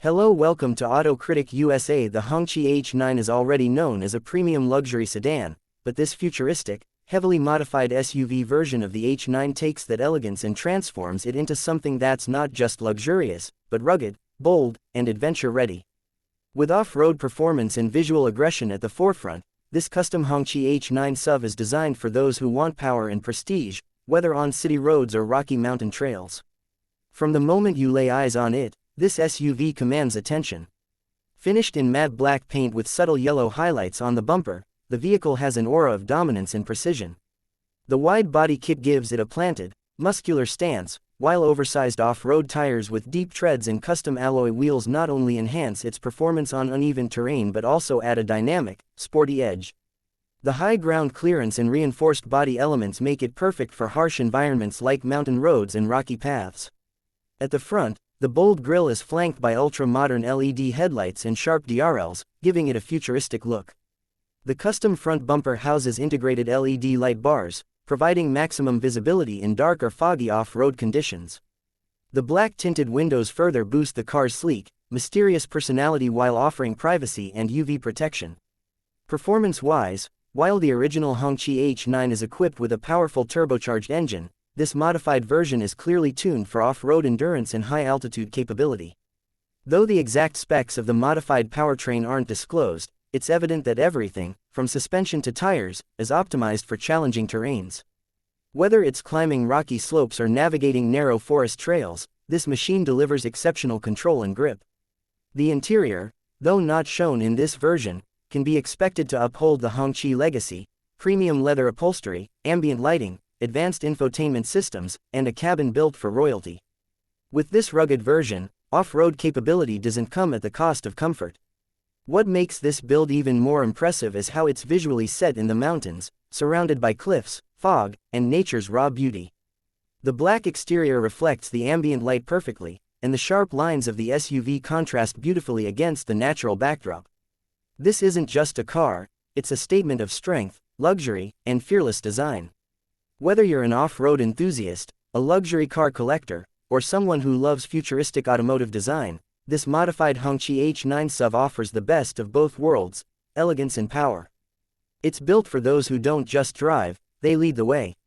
Hello, welcome to Auto Critic USA. The Hongqi H9 is already known as a premium luxury sedan, but this futuristic, heavily modified SUV version of the H9 takes that elegance and transforms it into something that's not just luxurious, but rugged, bold, and adventure-ready. With off-road performance and visual aggression at the forefront, this custom Hongqi H9 SUV is designed for those who want power and prestige, whether on city roads or rocky mountain trails. From the moment you lay eyes on it, this SUV commands attention. Finished in matte black paint with subtle yellow highlights on the bumper, the vehicle has an aura of dominance and precision. The wide body kit gives it a planted, muscular stance, while oversized off-road tires with deep treads and custom alloy wheels not only enhance its performance on uneven terrain but also add a dynamic, sporty edge. The high ground clearance and reinforced body elements make it perfect for harsh environments like mountain roads and rocky paths. At the front, the bold grille is flanked by ultra-modern LED headlights and sharp DRLs, giving it a futuristic look. The custom front bumper houses integrated LED light bars, providing maximum visibility in dark or foggy off-road conditions. The black tinted windows further boost the car's sleek, mysterious personality while offering privacy and UV protection. Performance-wise, while the original Hongqi H9 is equipped with a powerful turbocharged engine, this modified version is clearly tuned for off-road endurance and high-altitude capability. Though the exact specs of the modified powertrain aren't disclosed, it's evident that everything, from suspension to tires, is optimized for challenging terrains. Whether it's climbing rocky slopes or navigating narrow forest trails, this machine delivers exceptional control and grip. The interior, though not shown in this version, can be expected to uphold the Hongqi legacy: premium leather upholstery, ambient lighting, advanced infotainment systems, and a cabin built for royalty. With this rugged version, off-road capability doesn't come at the cost of comfort. What makes this build even more impressive is how it's visually set in the mountains, surrounded by cliffs, fog, and nature's raw beauty. The black exterior reflects the ambient light perfectly, and the sharp lines of the SUV contrast beautifully against the natural backdrop. This isn't just a car, it's a statement of strength, luxury, and fearless design. Whether you're an off-road enthusiast, a luxury car collector, or someone who loves futuristic automotive design, this modified Hongqi H9 SUV offers the best of both worlds: elegance and power. It's built for those who don't just drive, they lead the way.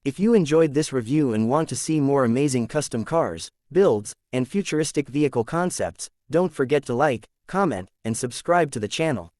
If you enjoyed this review and want to see more amazing custom cars, builds, and futuristic vehicle concepts, don't forget to like, comment, and subscribe to the channel.